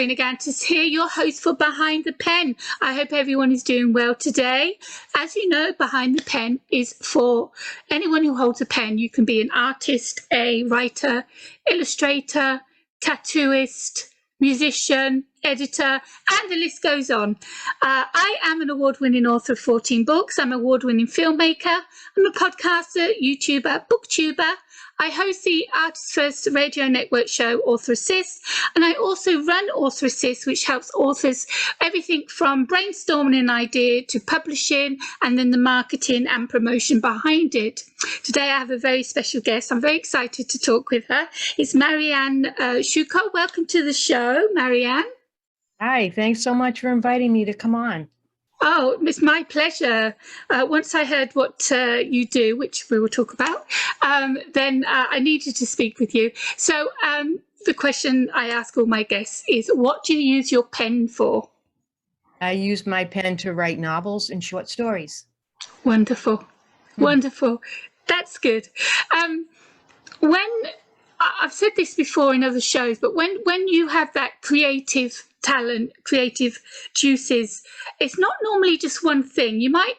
Karina Kantas here, your host for Behind the Pen. I hope everyone is doing well today. As you know, Behind the Pen is for anyone who holds a pen. You can be an artist, a writer, illustrator, tattooist, musician, editor, and the list goes on. I am an award-winning author of 14 books. I'm an award-winning filmmaker. I'm a podcaster, YouTuber, booktuber. I host the Artists First radio network show, Author Assist, and I also run Author Assist, which helps authors everything from brainstorming an idea to publishing and then the marketing and promotion behind it. Today I have a very special guest. I'm very excited to talk with her. It's Marianne Sciucco. Welcome to the show, Marianne. Hi, thanks so much for inviting me to come on. Oh, it's my pleasure. Once I heard what you do, which we will talk about, then I needed to speak with you. So the question I ask all my guests is, what do you use your pen for? I use my pen to write novels and short stories. Wonderful. Wonderful. That's good. When I've said this before in other shows, but when you have that creative talent, creative juices, it's not normally just one thing. You might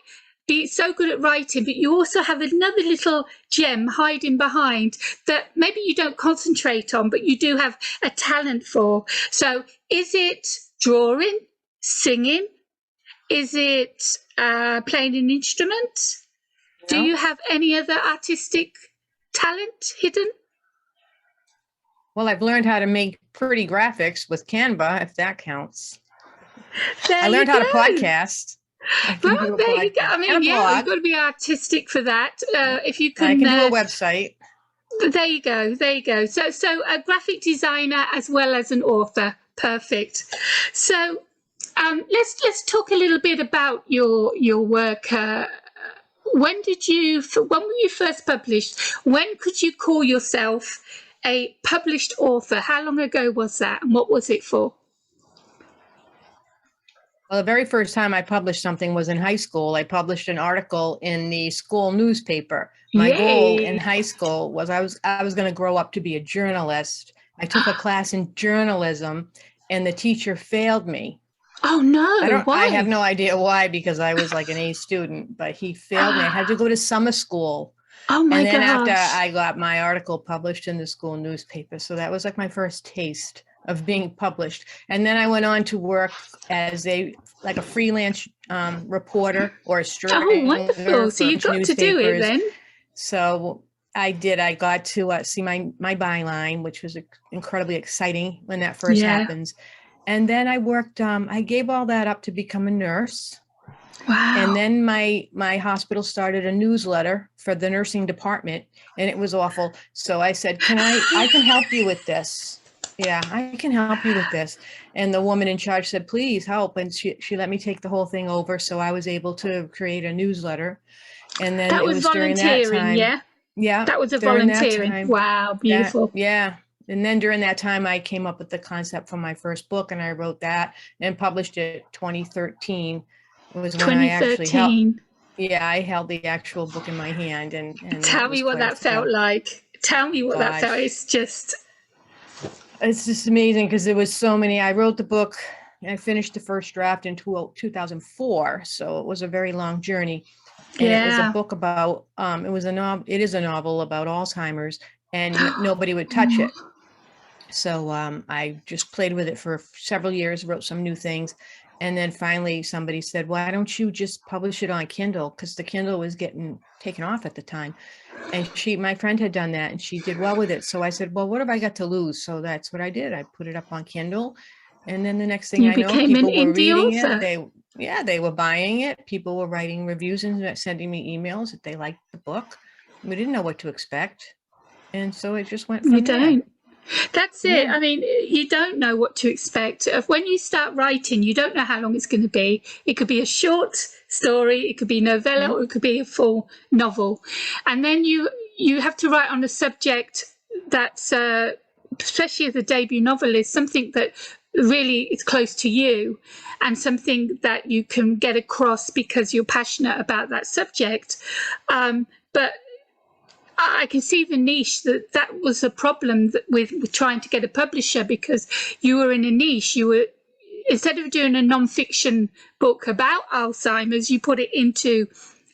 be so good at writing, but you also have another little gem hiding behind that maybe you don't concentrate on, but you do have a talent for. So is it drawing, singing? Is it playing an instrument? No. Do you have any other artistic talent hidden? Well, I've learned how to make pretty graphics with Canva, if that counts. I learned how to podcast. Well, there you go. I mean, yeah, you've got to be artistic for that. If you can, I can do a website. There you go. There you go. So a graphic designer as well as an author. Perfect. So let's talk a little bit about your work. When were you first published? When could you call yourself a published author? How long ago was that, and what was it for? Well, the very first time I published something was in high school. I published an article in the school newspaper. My goal in high school was I was going to grow up to be a journalist. I took a class in journalism, and the teacher failed me. Oh no! Why? I have no idea why, because I was like an A student, but he failed me. I had to go to summer school. Oh my gosh. And then after I got my article published in the school newspaper. So that was like my first taste of being published. And then I went on to work as a freelance reporter or a stringer. Oh, wonderful. So you got to do it then. So I did. I got to see my byline, which was incredibly exciting when that first happens. And then I worked, I gave all that up to become a nurse. Wow. And then my hospital started a newsletter for the nursing department, and it was awful. So I said, I can help you with this. Yeah, I can help you with this. And the woman in charge said, please help. And she let me take the whole thing over. So I was able to create a newsletter. And then that was volunteering, during that time, yeah? Yeah. That was a volunteering. Wow, beautiful. Yeah. And then during that time, I came up with the concept for my first book, and I wrote that and published it 2013. It was when I actually I held the actual book in my hand. And tell me what that felt like. Tell me what that felt. It's just amazing, because there was so many. I wrote the book and I finished the first draft in 2004. So it was a very long journey. And it was a book about, it is a novel about Alzheimer's, and nobody would touch it. So I just played with it for several years, wrote some new things. And then finally somebody said, why don't you just publish it on Kindle? Because the Kindle was getting taken off at the time. And my friend had done that, and she did well with it. So I said, well, what have I got to lose? So that's what I did. I put it up on Kindle. And then the next thing I know, people were reading it. They were buying it. People were writing reviews and sending me emails that they liked the book. We didn't know what to expect. And so it just went from there. That's it. Yeah. I mean, you don't know what to expect. When you start writing, you don't know how long it's going to be. It could be a short story, it could be a novella, or it could be a full novel. And then you have to write on a subject that's, especially as a debut novelist, something that really is close to you and something that you can get across because you're passionate about that subject. But I can see the niche that was a problem with trying to get a publisher, because you were in a niche. You were, instead of doing a non-fiction book about Alzheimer's, you put it into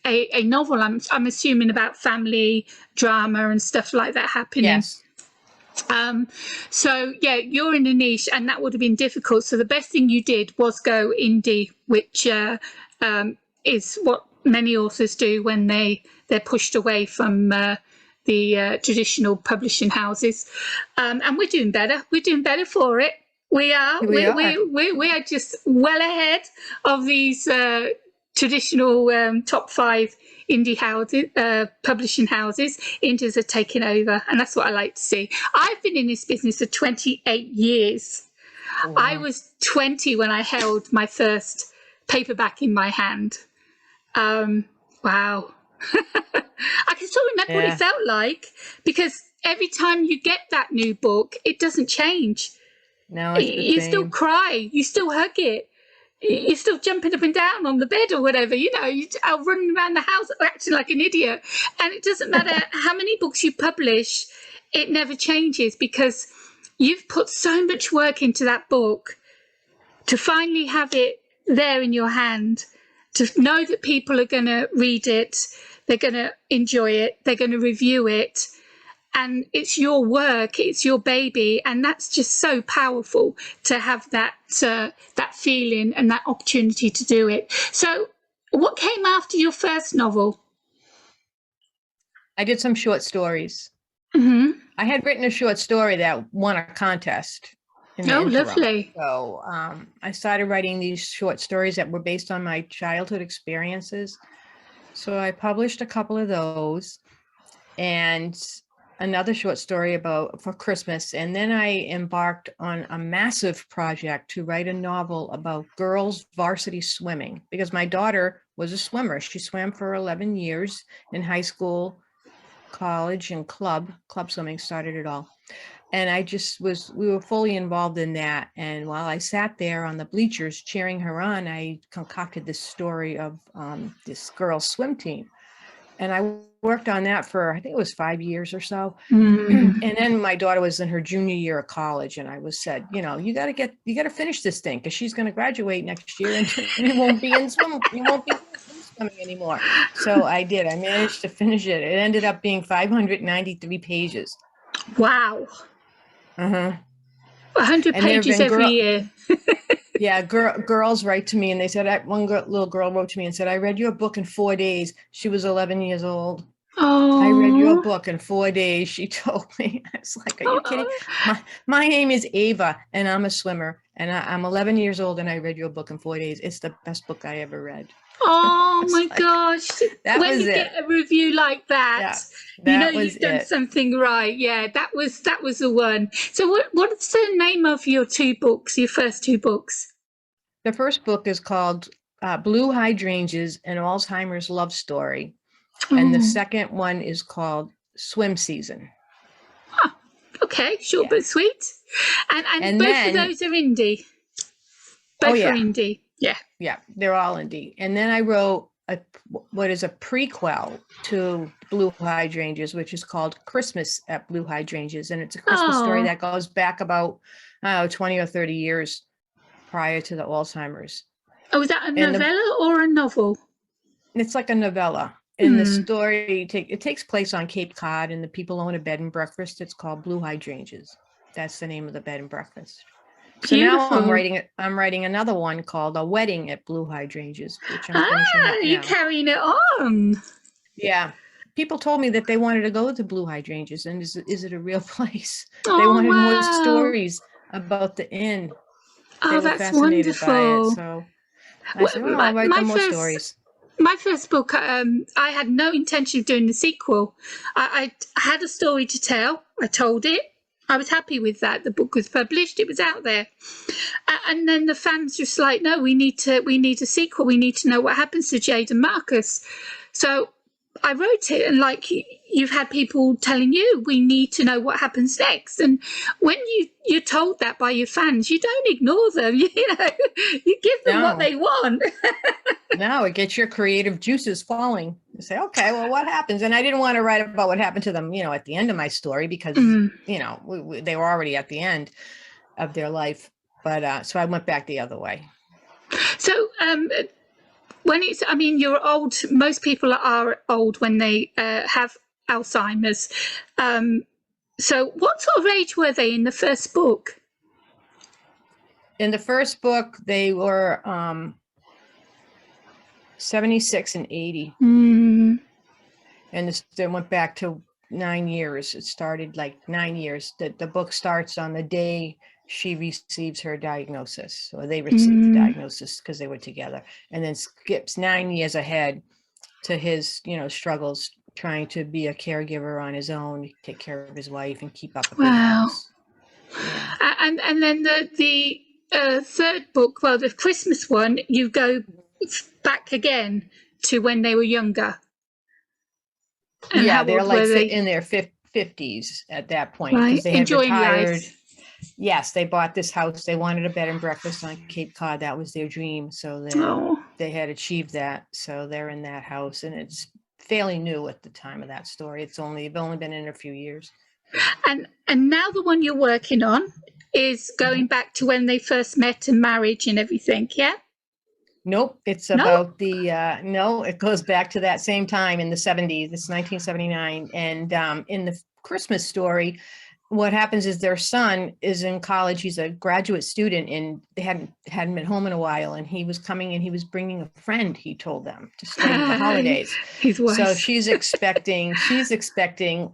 a novel. I'm assuming about family drama and stuff like that happening. Yes. So yeah, you're in a niche, and that would have been difficult. So the best thing you did was go indie, which is what many authors do when they're pushed away from the traditional publishing houses. And we're doing better. We're doing better for it. We are. We are just well ahead of these traditional top 5 indie houses, publishing houses. Indies are taking over, and that's what I like to see. I've been in this business for 28 years. Oh, wow. I was 20 when I held my first paperback in my hand. Wow. I can still remember what it felt like, because every time you get that new book, it doesn't change. No, it's the you same. Still cry, you still hug it, you're still jumping up and down on the bed or whatever, you know, you're running around the house acting like an idiot. And it doesn't matter how many books you publish, it never changes, because you've put so much work into that book to finally have it there in your hand, to know that people are going to read it, they're going to enjoy it, they're going to review it, and it's your work, it's your baby, and that's just so powerful to have that that feeling and that opportunity to do it. So what came after your first novel? I did some short stories. Mm-hmm. I had written a short story that won a contest. Lovely. So I started writing these short stories that were based on my childhood experiences. So I published a couple of those, and another short story for Christmas. And then I embarked on a massive project to write a novel about girls varsity swimming, because my daughter was a swimmer. She swam for 11 years in high school, college, and club swimming started it all. And we were fully involved in that. And while I sat there on the bleachers cheering her on, I concocted this story of this girls' swim team. And I worked on that for, I think it was 5 years or so. Mm-hmm. And then my daughter was in her junior year of college, and I said, you know, you got to finish this thing, because she's going to graduate next year, and you won't be in swimming anymore. So I did. I managed to finish it. It ended up being 593 pages. Wow. 100 and pages every year. Yeah, girls write to me, and they said, one little girl wrote to me and said, I read your book in 4 days. She was 11 years old. Oh, I read your book in 4 days, she told me. I was like, are you kidding? My name is Ava, and I'm a swimmer, and I'm 11 years old, and I read your book in 4 days. It's the best book I ever read. Oh my gosh. When you get a review like that, you know you've done something right. Yeah, that was the one. So what's the name of your 2 books, your first 2 books? The first book is called Blue Hydrangeas, an Alzheimer's Love Story. And the second one is called Swim Season. Oh, okay, short but sweet. And both of those are indie. Both are indie. Yeah. Yeah, they're all indie. And then I wrote what is a prequel to Blue Hydrangeas, which is called Christmas at Blue Hydrangeas. And it's a Christmas story that goes back about 20 or 30 years prior to the Alzheimer's. Oh, is that a novella or a novel? It's like a novella. In the story, it takes place on Cape Cod, and the people own a bed and breakfast. It's called Blue Hydrangeas. That's the name of the bed and breakfast. So now I'm writing another one called A Wedding at Blue Hydrangeas, which I'm finishing up now. You're carrying it on. Yeah. People told me that they wanted to go to Blue Hydrangeas, and is it a real place? Oh, they wanted more stories about the inn. They were that's fascinated wonderful. by it. So I said, I'll write them more stories. My first book, I had no intention of doing the sequel. I had a story to tell. I told it. I was happy with that. The book was published. It was out there. And then the fans just like, no, we need a sequel. We need to know what happens to Jade and Marcus. So I wrote it, and like you've had people telling you, we need to know what happens next. And when you're told that by your fans, you don't ignore them. You know, you give them what they want. No, it gets your creative juices flowing. say, okay, well, what happens? And I didn't want to write about what happened to them, at the end of my story, because, they were already at the end of their life. But so I went back the other way. So you're old. Most people are old when they have Alzheimer's. So what sort of age were they in the first book? In the first book, they were 76 and 80. Mm. And they went back to 9 years. It started like 9 years. The book starts on the day she receives her diagnosis, or they received the diagnosis, because they were together, and then skips 9 years ahead to his, struggles trying to be a caregiver on his own, take care of his wife and keep up with the house. Yeah. And then the third book, well, the Christmas one, you go back again to when they were younger. And yeah, they're like in their 50s at that point, because they had retired. Life. Yes, they bought this house. They wanted a bed and breakfast on Cape Cod. That was their dream. So they had achieved that. So they're in that house, and it's fairly new at the time of that story. They've only been in a few years. And now the one you're working on is going back to when they first met and marriage and everything, yeah? Nope, it's about it goes back to that same time in the 70s. It's 1979. And in the Christmas story, what happens is their son is in college. He's a graduate student, and they hadn't been home in a while, and he was coming, and he was bringing a friend, he told them, to stay the holidays. So she's expecting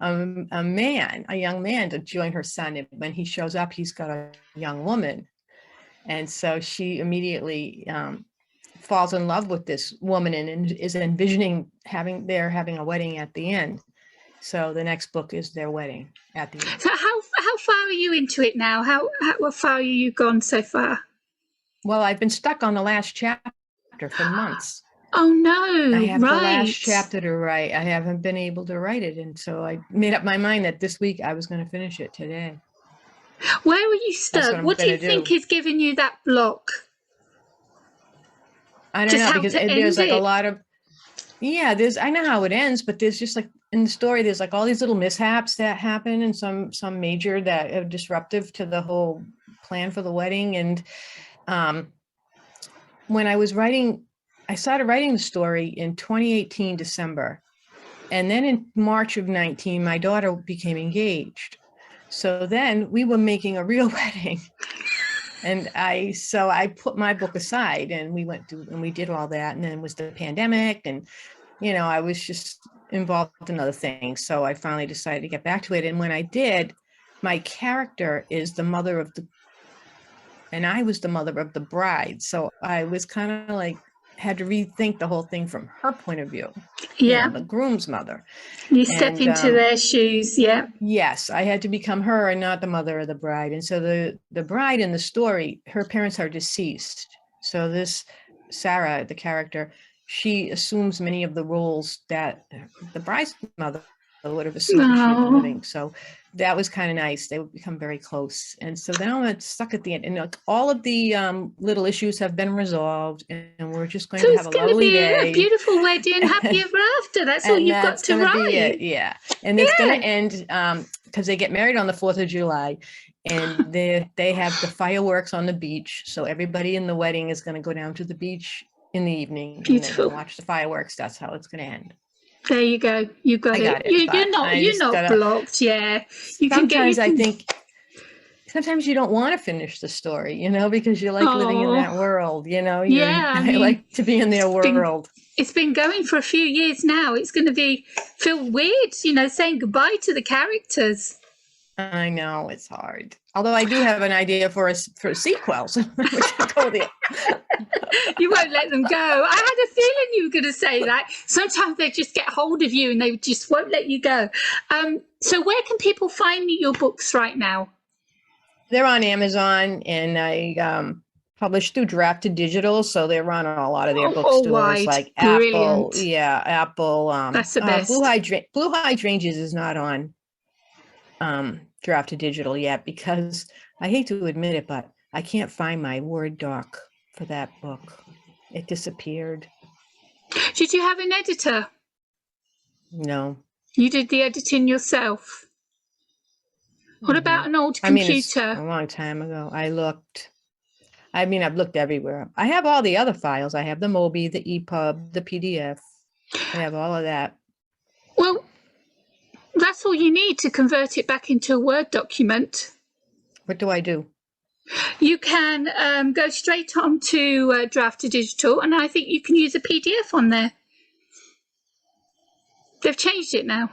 a young man to join her son. And when he shows up, he's got a young woman. And so she immediately falls in love with this woman and is envisioning having a wedding at the end. So the next book is their wedding at the end. So how far are you into it now? How far are you gone so far? Well, I've been stuck on the last chapter for months. Oh no! I have the last chapter to write. I haven't been able to write it, and so I made up my mind that this week I was going to finish it today. Where were you stuck? What do you think is giving you that block? I don't know, because there's like a lot of, I know how it ends, but there's just like in the story, there's like all these little mishaps that happen, and some major that are disruptive to the whole plan for the wedding. And when I started writing the story in 2018, December. And then in March of 19, my daughter became engaged. So then we were making a real wedding. And I put my book aside, and we went through and we did all that. And then it was the pandemic, and, I was just involved in other things. So I finally decided to get back to it. And when I did, my character is the mother and I was the mother of the bride. So I was kind of like, had to rethink the whole thing from her point of view. Yeah. The groom's mother. You step into their shoes. Yeah. Yes. I had to become her and not the mother of the bride. And so the bride in the story, her parents are deceased. So this Sarah, the character, she assumes many of the roles that the bride's mother would have assumed if she was living. So that was kind of nice. They would become very close. And so now I'm stuck at the end. And all of the little issues have been resolved, and we're just going to have a lovely day. A beautiful wedding, happy ever after. That's all you've got to write. Yeah. And it's going to end because they get married on the 4th of July. And they have the fireworks on the beach. So everybody in the wedding is going to go down to the beach in the evening. Beautiful. And watch the fireworks. That's how it's going to end. There you go. You got it. You're not blocked. Yeah. I think sometimes you don't want to finish the story, because you like living in that world, I like to be in their world. It's been going for a few years now. It's going to feel weird, saying goodbye to the characters. I know, it's hard. Although I do have an idea for a sequel. So you won't let them go. I had a feeling you were going to say that. Sometimes they just get hold of you and they just won't let you go. So where can people find your books right now? They're on Amazon, and I published through Drafted Digital, so they're on a lot of their bookstores, like Apple. Yeah, Apple. That's the best. Blue Hydrangeas is not on Drafted Digital yet, because I hate to admit it, but I can't find my Word doc for that book. It disappeared. Did you have an editor? No. You did the editing yourself. What about an old computer? It's a long time ago. I've looked everywhere. I have all the other files. I have the MOBI, the EPUB, the PDF. I have all of that. Well, that's all you need to convert it back into a Word document. What do I do? You can go straight on to Draft to Digital, and I think you can use a PDF on there. They've changed it now.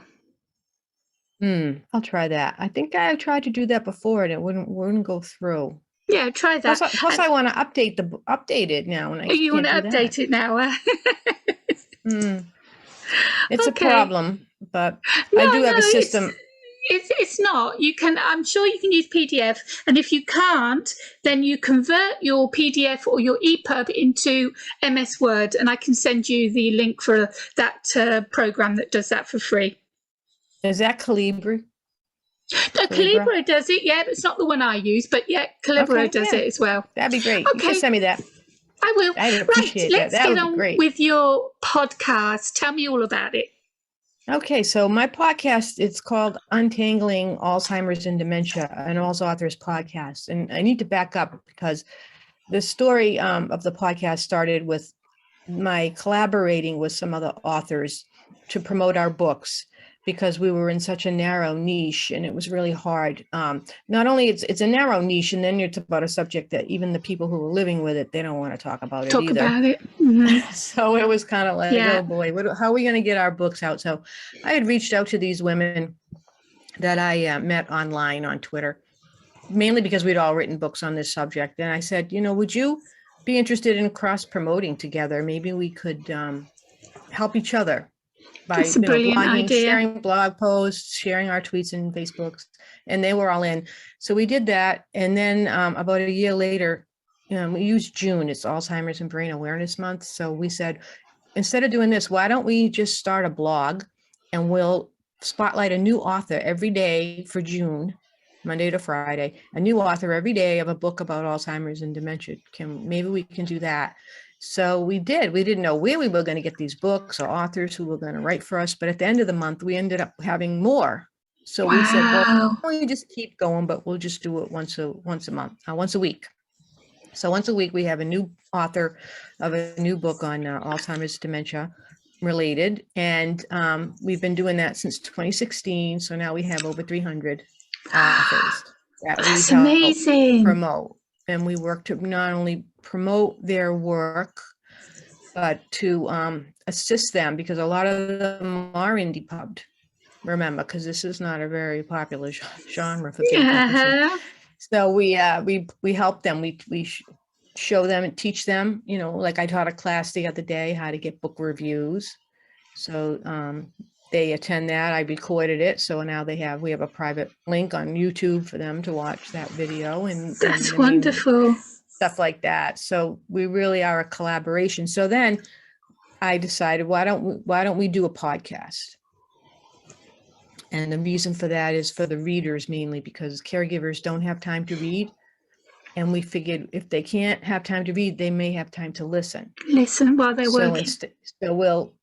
I'll try that. I think I tried to do that before and it wouldn't go through. Yeah, try that. Plus I want to update it now. And you want to update it now? It's a problem, but I do have a system. It's not. You can. I'm sure you can use PDF, and if you can't, then you convert your PDF or your EPUB into MS Word, and I can send you the link for that program that does that for free. Is that Calibra? No, Calibra does it. Yeah, it's not the one I use, but yeah, Calibra does it as well. That'd be great. Okay. You can send me that. I will. I'd appreciate that. Let's get on with your podcast. Tell me all about it. Okay, so my podcast, it's called Untangling Alzheimer's and Dementia, an All's Authors podcast. And I need to back up because the story of the podcast started with my collaborating with some other authors to promote our books, because we were in such a narrow niche and it was really hard. Not only it's a narrow niche, and then it's about a subject that even the people who are living with it, they don't want to talk about it either. So it was kind of like, oh boy, how are we going to get our books out? So I had reached out to these women that I met online on Twitter, mainly because we'd all written books on this subject. And I said, would you be interested in cross promoting together? Maybe we could help each other by blogging, sharing blog posts, sharing our tweets and Facebooks, and they were all in. So we did that. And then about a year later, we used June, it's Alzheimer's and Brain Awareness Month. So we said, instead of doing this, why don't we just start a blog and we'll spotlight a new author every day for June, Monday to Friday, a new author every day of a book about Alzheimer's and dementia. Maybe we can do that. So we did. We didn't know where we were going to get these books or authors who were going to write for us. But at the end of the month, we ended up having more. So we said, well, we just keep going, but we'll just do it once a week. So once a week, we have a new author of a new book on Alzheimer's dementia related. And we've been doing that since 2016. So now we have over 300 authors that That's amazing. Promote. And we work to not only promote their work, but to assist them, because a lot of them are indie pubbed. Remember, because this is not a very popular genre for people. So we help them. We show them and teach them. Like I taught a class the other day how to get book reviews. So they attend that. I recorded it. So now we have a private link on YouTube for them to watch that video. And that's wonderful. Stuff like that. So we really are a collaboration. So then I decided, why don't we do a podcast? And the reason for that is for the readers mainly, because caregivers don't have time to read. And we figured if they can't have time to read, they may have time to listen. Listen while they're working.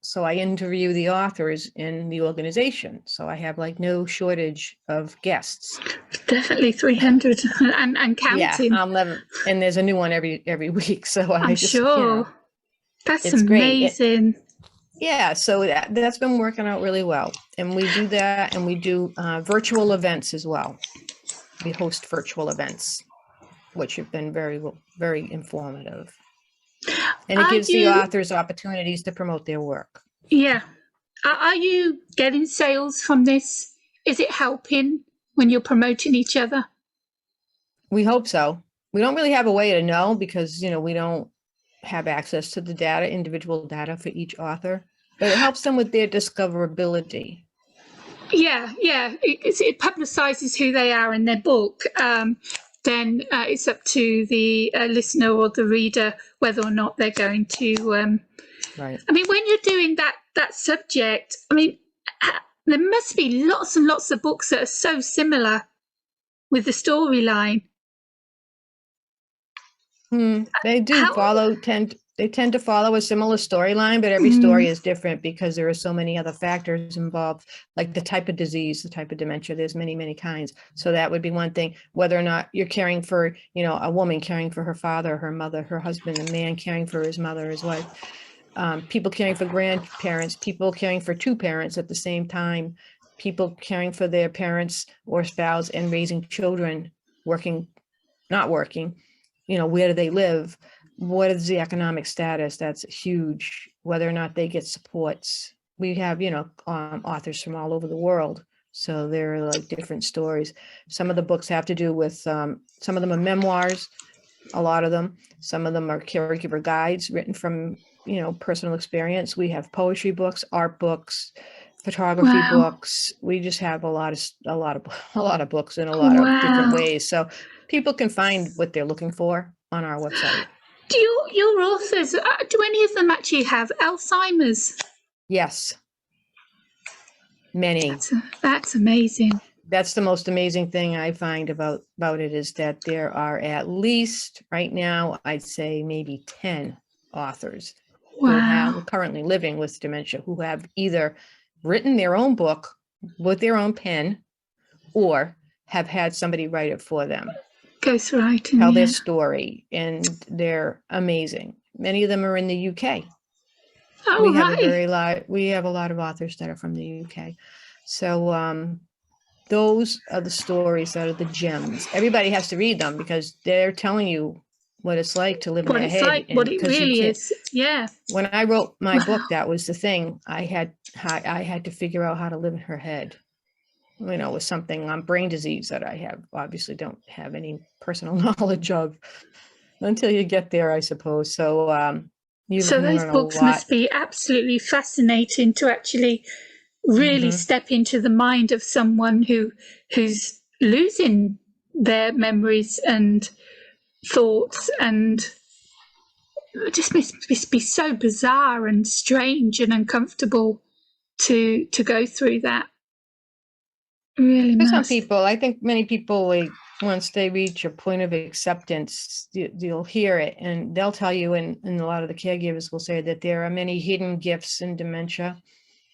So I interview the authors in the organization. So I have like no shortage of guests. Definitely 300 and counting. Yeah, and there's a new one every week. So I'm sure. That's amazing. Yeah, so that's been working out really well. And we do that, and we do virtual events as well. We host virtual events, which have been very, very informative. And it gives the authors opportunities to promote their work. Yeah. Are you getting sales from this? Is it helping when you're promoting each other? We hope so. We don't really have a way to know because, we don't have access to the data, individual data for each author, but it helps them with their discoverability. Yeah. It publicizes who they are in their book. Then it's up to the listener or the reader whether or not they're going to. Right. I mean, when you're doing that subject, I mean, there must be lots and lots of books that are so similar with the storyline. They do tend They tend to follow a similar storyline, but every story is different because there are so many other factors involved, like the type of disease, the type of dementia. There's many, many kinds. So that would be one thing. Whether or not you're caring for, a woman caring for her father, her mother, her husband, a man caring for his mother, his wife, people caring for grandparents, people caring for two parents at the same time, people caring for their parents or spouse and raising children, working, not working, where do they live? What is the economic status? That's huge. Whether or not they get supports. We have, authors from all over the world. So there are like different stories. Some of the books have to do with, some of them are memoirs, a lot of them. Some of them are caregiver guides written from, personal experience. We have poetry books, art books, photography books. We just have a lot of books in a lot of different ways. So people can find what they're looking for on our website. Do your authors, do any of them actually have Alzheimer's? Yes. Many. That's amazing. That's the most amazing thing I find about it is that there are at least right now, I'd say maybe 10 authors who have currently living with dementia who have either written their own book with their own pen or have had somebody write it for them. Ghostwriting. Tell their story, and they're amazing. Many of them are in the UK. Oh, we have a lot of authors that are from the UK. So those are the stories that are the gems. Everybody has to read them because they're telling you what it's like to live in their head. What it really is. Yeah. When I wrote my book, that was the thing. I had to figure out how to live in her head. With something on brain disease that I obviously don't have any personal knowledge of until you get there, I suppose. So those books must be absolutely fascinating to actually really step into the mind of someone who's losing their memories and thoughts, and it just must be so bizarre and strange and uncomfortable to go through that. Really must. Some people, I think many people, once they reach a point of acceptance, you'll hear it, and they'll tell you, and a lot of the caregivers will say that there are many hidden gifts in dementia,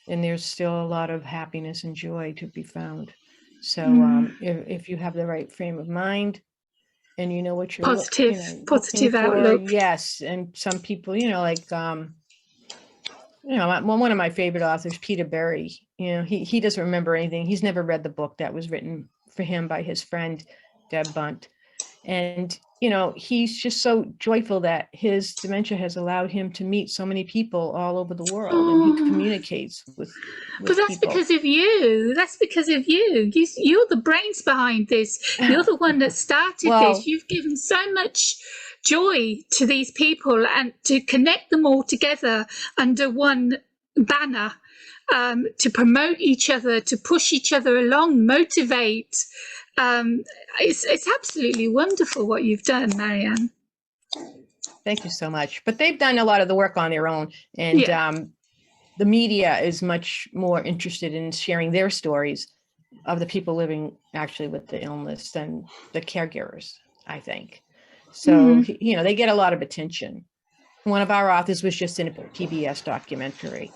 and there's still a lot of happiness and joy to be found. So if you have the right frame of mind and you know what you're positive outlook. Yes. And some people, one of my favorite authors, Peter Berry, he doesn't remember anything. He's never read the book that was written for him by his friend, Deb Bunt. And, he's just so joyful that his dementia has allowed him to meet so many people all over the world, and he communicates with But that's people. because of you. That's because of you. You're the brains behind this. You're the one that started this. You've given so much joy to these people, and to connect them all together under one banner, to promote each other, to push each other along, motivate. It's absolutely wonderful what you've done, Marianne. Thank you so much. But they've done a lot of the work on their own, and the media is much more interested in sharing their stories of the people living actually with the illness than the caregivers, I think. So, they get a lot of attention. One of our authors was just in a PBS documentary,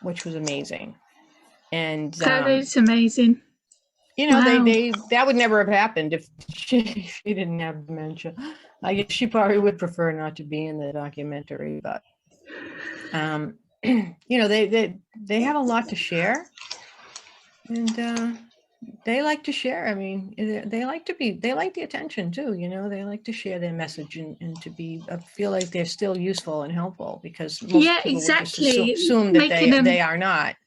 which was amazing. And that is amazing. That would never have happened if she didn't have dementia. I guess she probably would prefer not to be in the documentary, but they have a lot to share, and they like to share. I mean, they like the attention too. They like to share their message and to feel like they're still useful and helpful, because most people would just assume that they are not.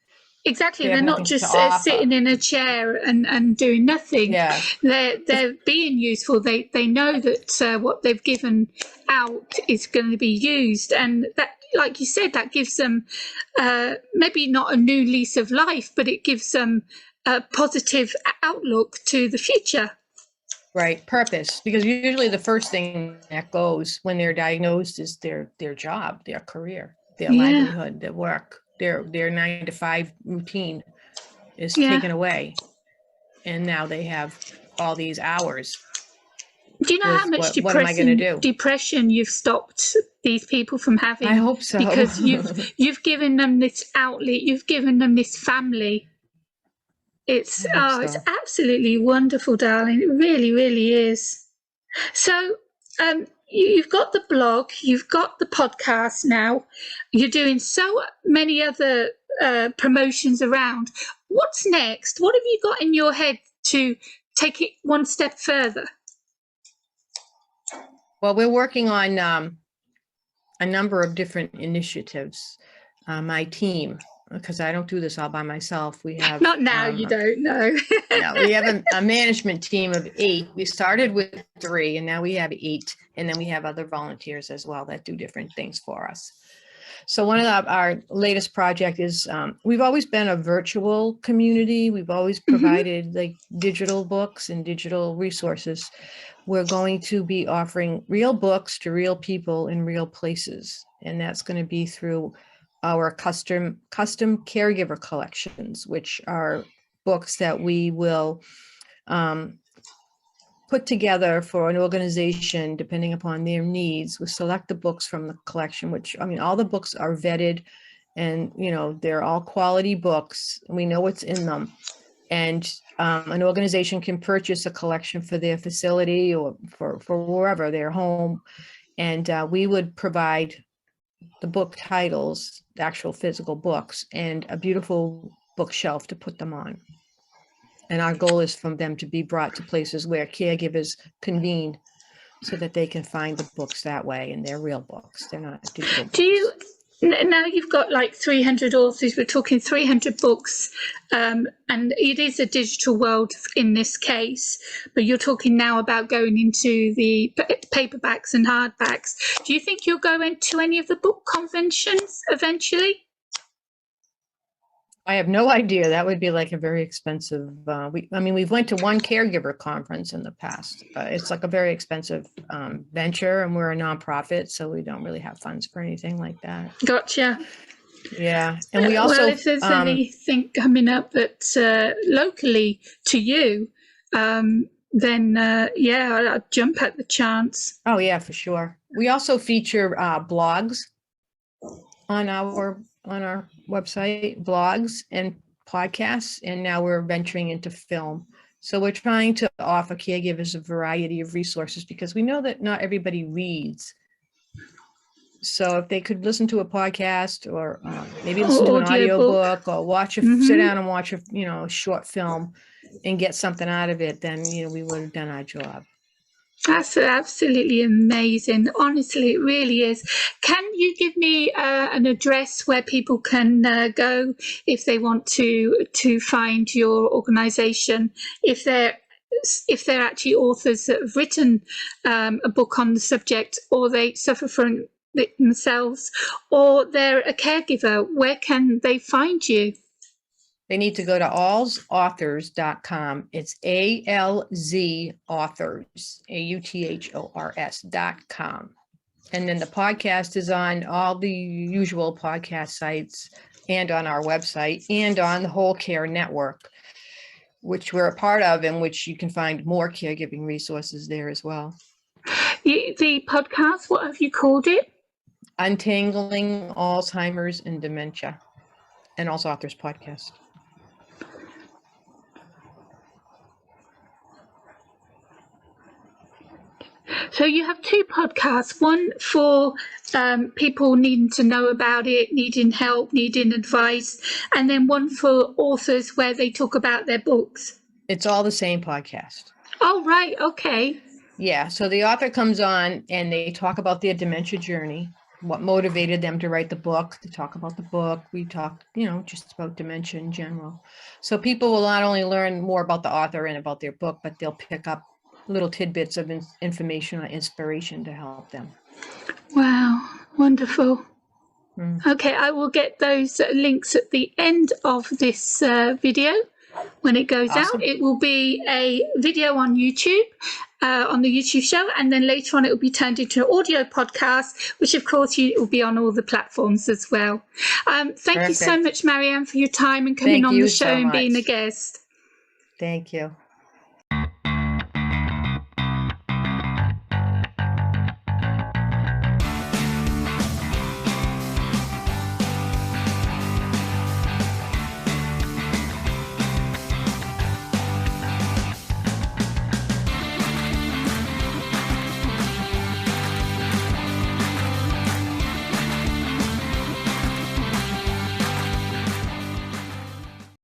Exactly, they're not just sitting in a chair and doing nothing. Yeah, they're being useful. They know that what they've given out is going to be used, and that, like you said, that gives them maybe not a new lease of life, but it gives them a positive outlook to the future. Right, purpose, because usually the first thing that goes when they're diagnosed is their job, their career, their livelihood, their work. Their 9-to-5 routine is taken away, and now they have all these hours. Do you know how much what am I going to do? depression you've stopped these people from having? I hope so. Because you've given them this outlet, you've given them this family. It's it's absolutely wonderful, darling. It really, really is. So you've got the blog, you've got the podcast now. You're doing so many other promotions around. What's next? What have you got in your head to take it one step further? Well, we're working on a number of different initiatives. My team, because I don't do this all by myself. We have not now. You don't know. No, we have a management team of 8. We started with 3, and now we have 8, and then we have other volunteers as well that do different things for us. So one of our latest project is we've always been a virtual community. We've always provided like digital books and digital resources. We're going to be offering real books to real people in real places, and that's going to be through our custom caregiver collections, which are books that we will put together for an organization depending upon their needs. We select the books from the collection, which, I mean, all the books are vetted and, you know, they're all quality books. And we know what's in them. And an organization can purchase a collection for their facility or for wherever, their home. And we would provide the book titles, the actual physical books, and a beautiful bookshelf to put them on. And our goal is for them to be brought to places where caregivers convene so that they can find the books that way, and they're real books. They're not digital books. Now you've got like 300 authors, we're talking 300 books, and it is a digital world in this case, but you're talking now about going into the paperbacks and hardbacks. Do you think you'll go into any of the book conventions eventually? I have no idea. That would be like a very expensive, we've went to one caregiver conference in the past. It's like a very expensive venture, and we're a nonprofit, so we don't really have funds for anything like that. Gotcha. Yeah. And we also, well, if there's anything coming up that's locally to you, then I'll jump at the chance. Oh yeah, for sure. We also feature blogs on our website, blogs and podcasts, and now we're venturing into film. So we're trying to offer caregivers a variety of resources because we know that not everybody reads. So if they could listen to a podcast or maybe listen to an audiobook or watch sit down and watch a short film and get something out of it, then we would have done our job. That's absolutely amazing. Honestly, it really is. Can you give me an address where people can go if they want to find your organisation? If they're actually authors that have written a book on the subject, or they suffer from it themselves, or they're a caregiver, where can they find you? They need to go to alzauthors.com. It's ALZ authors, AUTHORS.com. And then the podcast is on all the usual podcast sites and on our website and on the Whole Care Network, which we're a part of, and which you can find more caregiving resources there as well. The podcast, what have you called it? Untangling Alzheimer's and Dementia, and also Authors Podcast. So you have 2 podcasts, one for people needing to know about it, needing help, needing advice, and then one for authors where they talk about their books. It's all the same podcast. Oh, right. Okay. Yeah. So the author comes on and they talk about their dementia journey, what motivated them to write the book. They talk about the book. We talk, just about dementia in general. So people will not only learn more about the author and about their book, but they'll pick up little tidbits of information or inspiration to help them. Wow, wonderful. Okay, I will get those links at the end of this video. When it goes out, it will be a video on YouTube, on the YouTube show, and then later on it will be turned into an audio podcast, which of course it will be on all the platforms as well. Thank you so much, Marianne, for your time and coming on the show and being a guest. Thank you.